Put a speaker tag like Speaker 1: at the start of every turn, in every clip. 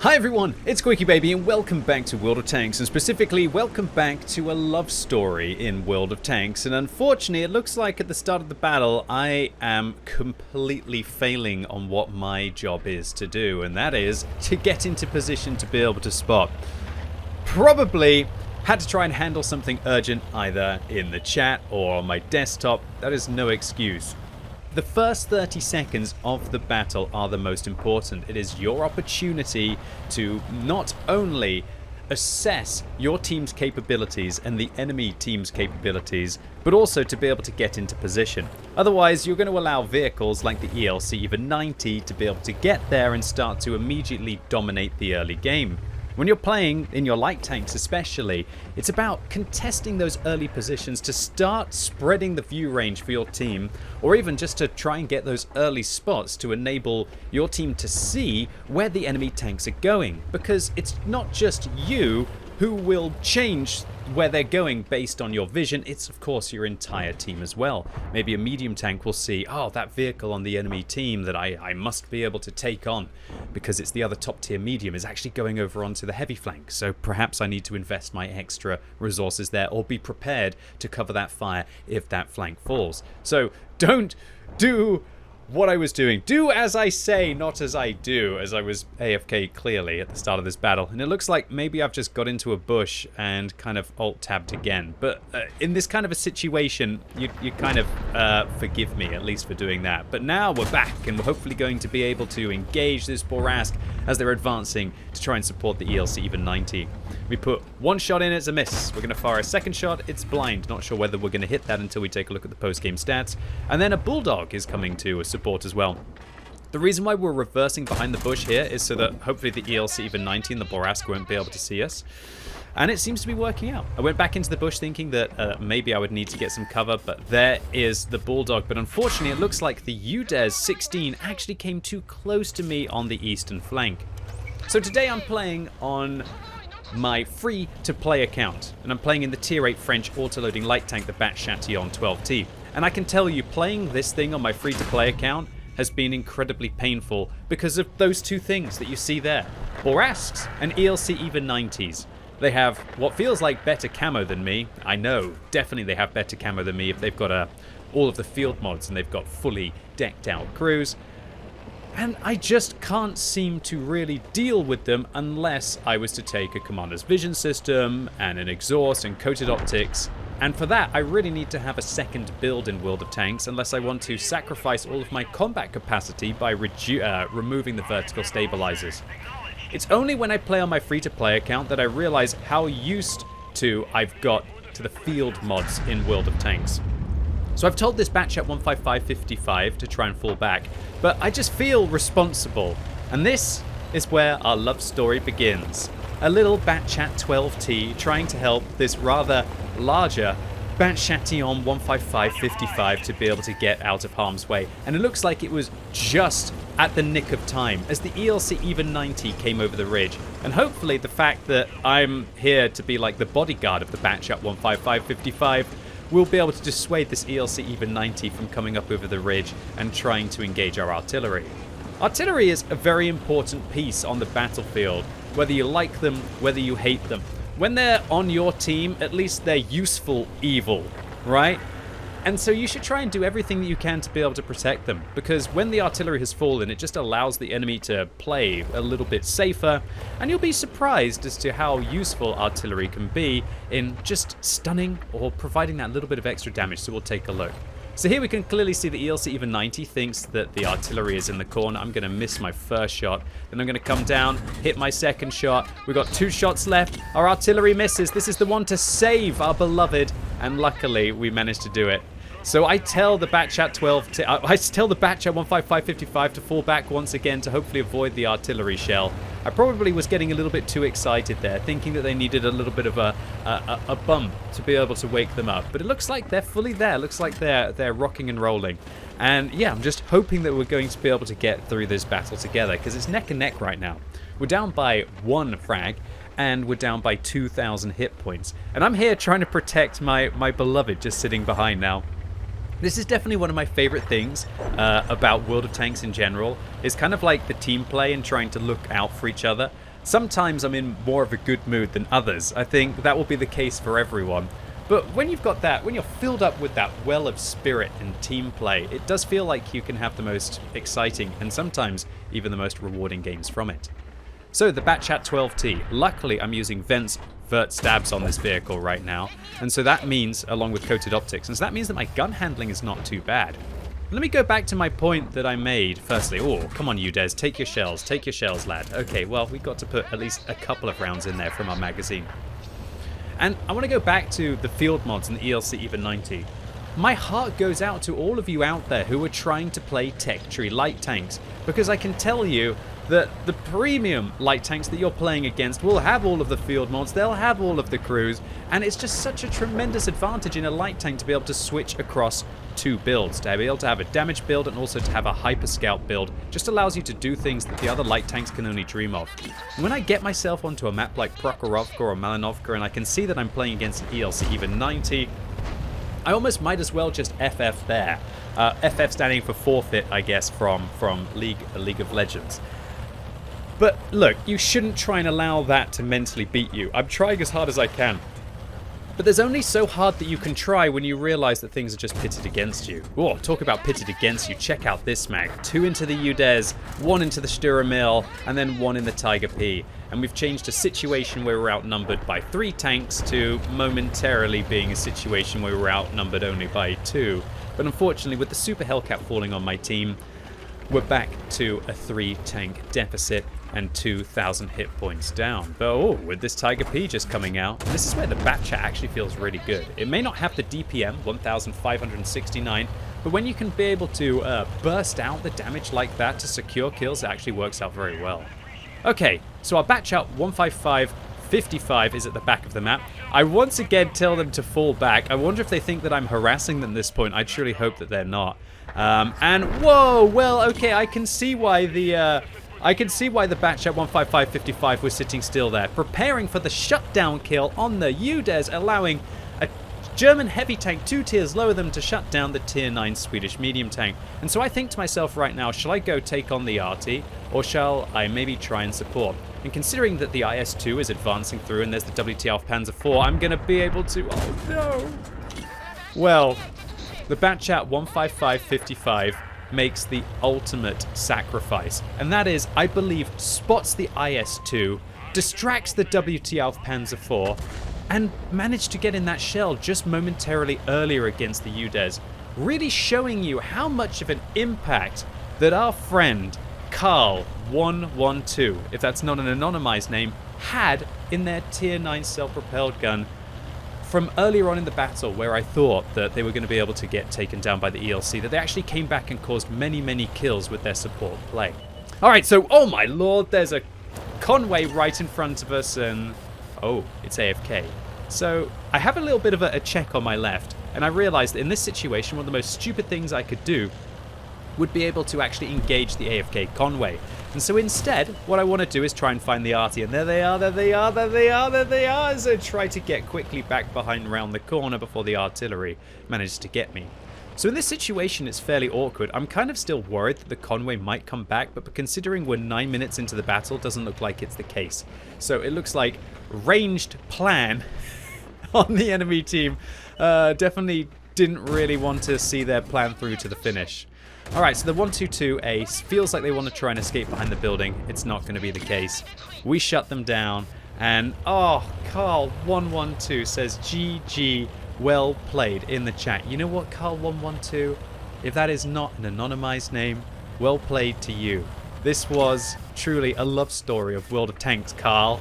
Speaker 1: Hi everyone, it's QuickyBaby and welcome back to World of Tanks, and specifically welcome back to a love story in World of Tanks. And unfortunately it looks like at the start of the battle I am completely failing on what my job is to do, and that is to get into position to be able to spot. Probably had to try and handle something urgent either in the chat or on my desktop. That is no excuse. The first 30 seconds of the battle are the most important. It is your opportunity to not only assess your team's capabilities and the enemy team's capabilities, but also to be able to get into position. Otherwise, you're going to allow vehicles like the ELC even 90 to be able to get there and start to immediately dominate the early game. When you're playing in your light tanks especially, it's about contesting those early positions to start spreading the view range for your team, or even just to try and get those early spots to enable your team to see where the enemy tanks are going. Because it's not just you who will change where they're going based on your vision, it's of course your entire team as well. Maybe a medium tank will see, oh, that vehicle on the enemy team that I must be able to take on because it's the other top tier medium is actually going over onto the heavy flank, so perhaps I need to invest my extra resources there or be prepared to cover that fire if that flank falls. So don't do what I was doing. Do as I say, not as I do, as I was AFK clearly at the start of this battle. And it looks like maybe I've just got into a bush and kind of alt-tabbed again. But in this kind of a situation, you kind of forgive me, at least for doing that. But now we're back, and we're hopefully going to be able to engage this Borask as they're advancing to try and support the ELC even 90. We put one shot in, it's a miss. We're going to fire a second shot, it's blind. Not sure whether we're going to hit that until we take a look at the post-game stats. And then a Bulldog is coming to support as well. The reason why we're reversing behind the bush here is so that hopefully the ELC even 90 and the Borask won't be able to see us. And it seems to be working out. I went back into the bush thinking that maybe I would need to get some cover, but there is the Bulldog. But unfortunately, it looks like the UDES 16 actually came too close to me on the eastern flank. So today I'm playing on my free-to-play account, and I'm playing in the Tier 8 French autoloading light tank, the Bat Chatillon 12T. And I can tell you, playing this thing on my free-to-play account has been incredibly painful because of those two things that you see there. Borasks and ELC even 90s. They have what feels like better camo than me. I know, definitely they have better camo than me if they've got all of the field mods and they've got fully decked out crews. And I just can't seem to really deal with them unless I was to take a commander's vision system and an exhaust and coated optics. And for that, I really need to have a second build in World of Tanks unless I want to sacrifice all of my combat capacity by removing the vertical stabilizers. It's only when I play on my free-to-play account that I realize how used to I've got to the field mods in World of Tanks. So I've told this Batchat 15555 to try and fall back, but I just feel responsible. And this is where our love story begins. A little Batchat 12T trying to help this rather larger Batchatillon 15555 to be able to get out of harm's way. And it looks like it was just at the nick of time as the ELC even 90 came over the ridge. And hopefully the fact that I'm here to be like the bodyguard of the Batchat 15555 we'll be able to dissuade this ELC even 90 from coming up over the ridge and trying to engage our artillery. Artillery is a very important piece on the battlefield, whether you like them, whether you hate them. When they're on your team, at least they're useful evil, right? And so you should try and do everything that you can to be able to protect them, because when the artillery has fallen, it just allows the enemy to play a little bit safer, and you'll be surprised as to how useful artillery can be in just stunning or providing that little bit of extra damage. So we'll take a look. So here we can clearly see the ELC even 90 thinks that the artillery is in the corner. I'm going to miss my first shot. Then I'm going to come down, hit my second shot. We've got 2 shots left. Our artillery misses. This is the one to save our beloved. And luckily, we managed to do it. So I tell the Batchat 15555 to fall back once again to hopefully avoid the artillery shell. I probably was getting a little bit too excited there, thinking that they needed a little bit of a bump to be able to wake them up. But it looks like they're fully there. Looks like they're rocking and rolling. And yeah, I'm just hoping that we're going to be able to get through this battle together, because it's neck and neck right now. We're down by 1 frag, and we're down by 2,000 hit points. And I'm here trying to protect my beloved just sitting behind now. This is definitely one of my favorite things about World of Tanks in general. It's kind of like the team play and trying to look out for each other. Sometimes I'm in more of a good mood than others. I think that will be the case for everyone. But when you've got that, when you're filled up with that well of spirit and team play, it does feel like you can have the most exciting and sometimes even the most rewarding games from it. So the Batchat 12T, luckily I'm using vert stabs on this vehicle right now, and so that means, along with coated optics, and so that means that my gun handling is not too bad. Let me go back to my point that I made. Firstly, oh, come on you, Des, take your shells, lad. Okay, well, we got to put at least a couple of rounds in there from our magazine. And I want to go back to the field mods and the ELC EVA 90. My heart goes out to all of you out there who are trying to play tech tree light tanks, because I can tell you that the premium light tanks that you're playing against will have all of the field mods, they'll have all of the crews, and it's just such a tremendous advantage in a light tank to be able to switch across two builds, to be able to have a damage build and also to have a hyper scout build. Just allows you to do things that the other light tanks can only dream of. When I get myself onto a map like Prokhorovka or Malinovka and I can see that I'm playing against an ELC EVA 90, I almost might as well just FF there. FF standing for forfeit, I guess, from League of Legends. But look, you shouldn't try and allow that to mentally beat you. I'm trying as hard as I can. But there's only so hard that you can try when you realize that things are just pitted against you. Oh, talk about pitted against you. Check out this mag. 2 into the UDES, 1 into the Sturmil, and then 1 in the Tiger P. And we've changed a situation where we're outnumbered by 3 tanks to momentarily being a situation where we're outnumbered only by 2. But unfortunately, with the Super Hellcat falling on my team, we're back to a 3 tank deficit and 2,000 hit points down. But oh, with this Tiger P just coming out, this is where the Batchat actually feels really good. It may not have the DPM, 1,569, but when you can be able to burst out the damage like that to secure kills, it actually works out very well. Okay, so our Batchat 155-55 is at the back of the map. I once again tell them to fall back. I wonder if they think that I'm harassing them at this point. I truly hope that they're not. And whoa, well, okay, I can see why the Batchat 155-55 was sitting still there, preparing for the shutdown kill on the UDES, allowing a German heavy tank 2 tiers lower than to shut down the tier 9 Swedish medium tank. And so I think to myself right now, shall I go take on the RT, or shall I maybe try and support? And considering that the IS-2 is advancing through and there's the WTF Panzer IV, I'm going to be able to... Oh no! Well, the Batchat 155-55 makes the ultimate sacrifice, and that is, I believe, spots the IS-2, distracts the WTF Panzer IV, and managed to get in that shell just momentarily earlier against the UDES, really showing you how much of an impact that our friend Karl 112, if that's not an anonymized name, had in their tier 9 self-propelled gun from earlier on in the battle, where I thought that they were going to be able to get taken down by the ELC, that they actually came back and caused many, many kills with their support play. Alright, so, oh my lord, there's a Conway right in front of us, and oh, it's AFK. So, I have a little bit of a check on my left, and I realized that in this situation, one of the most stupid things I could do would be able to actually engage the AFK Conway. And so instead, what I want to do is try and find the arty, and there they are, so try to get quickly back behind around the corner before the artillery manages to get me. So in this situation, it's fairly awkward. I'm kind of still worried that the Conway might come back, but considering we're 9 minutes into the battle, it doesn't look like it's the case. So it looks like ranged plan on the enemy team definitely didn't really want to see their plan through to the finish. Alright, so the 122 Ace feels like they want to try and escape behind the building. It's not going to be the case. We shut them down, and oh, Karl 112 says GG, well played in the chat. You know what, Karl 112? If that is not an anonymized name, well played to you. This was truly a love story of World of Tanks, Karl.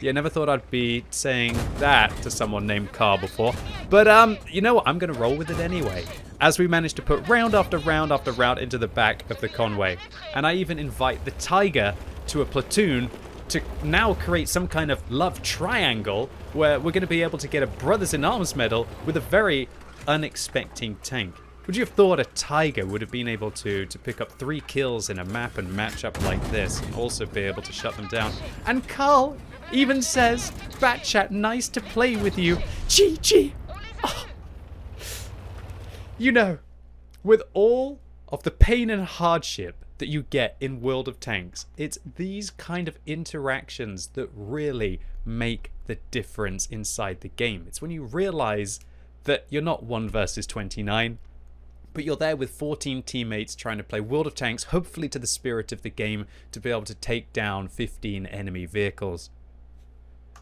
Speaker 1: Yeah, never thought I'd be saying that to someone named Karl before. But, you know what? I'm going to roll with it anyway. As we manage to put round after round after round into the back of the Conway. And I even invite the Tiger to a platoon to now create some kind of love triangle where we're going to be able to get a Brothers in Arms medal with a very unexpected tank. Would you have thought a Tiger would have been able to pick up 3 kills in a map and match up like this and also be able to shut them down? And Karl even says, Batchat, nice to play with you. GG. Oh. You know, with all of the pain and hardship that you get in World of Tanks. It's these kind of interactions that really make the difference inside the game. It's when you realize that you're not 1 versus 29, but you're there with 14 teammates trying to play World of Tanks, hopefully to the spirit of the game, to be able to take down 15 enemy vehicles.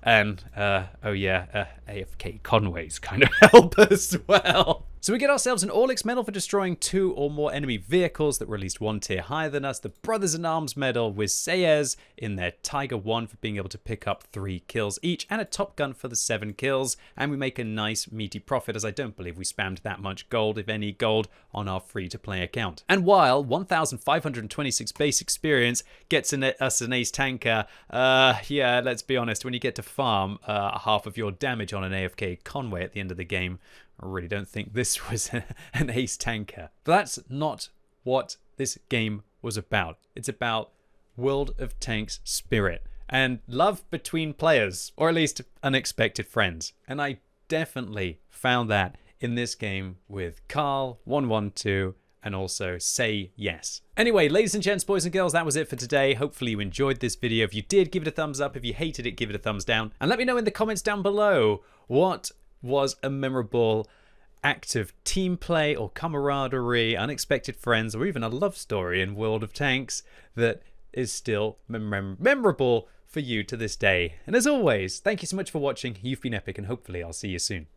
Speaker 1: And, AFK Conways kind of help as well. So we get ourselves an Orlix medal for destroying 2 or more enemy vehicles that were at least 1 tier higher than us, the Brothers in Arms medal with Sayers in their Tiger 1 for being able to pick up 3 kills each, and a Top Gun for the 7 kills, and we make a nice meaty profit, as I don't believe we spammed that much gold, if any gold, on our free-to-play account. And while 1,526 base experience gets us an ace tanker, yeah, let's be honest, when you get to farm half of your damage on an AFK Conway at the end of the game, I really don't think this was an ace tanker. But that's not what this game was about. It's about World of Tanks spirit and love between players, or at least unexpected friends. And I definitely found that in this game with Karl, 112, and also Say Yes. Anyway, ladies and gents, boys and girls, that was it for today. Hopefully you enjoyed this video. If you did, give it a thumbs up. If you hated it, give it a thumbs down. And let me know in the comments down below what was a memorable act of team play or camaraderie, unexpected friends, or even a love story in World of Tanks that is still memorable for you to this day. And as always, thank you so much for watching. You've been epic, and hopefully I'll see you soon.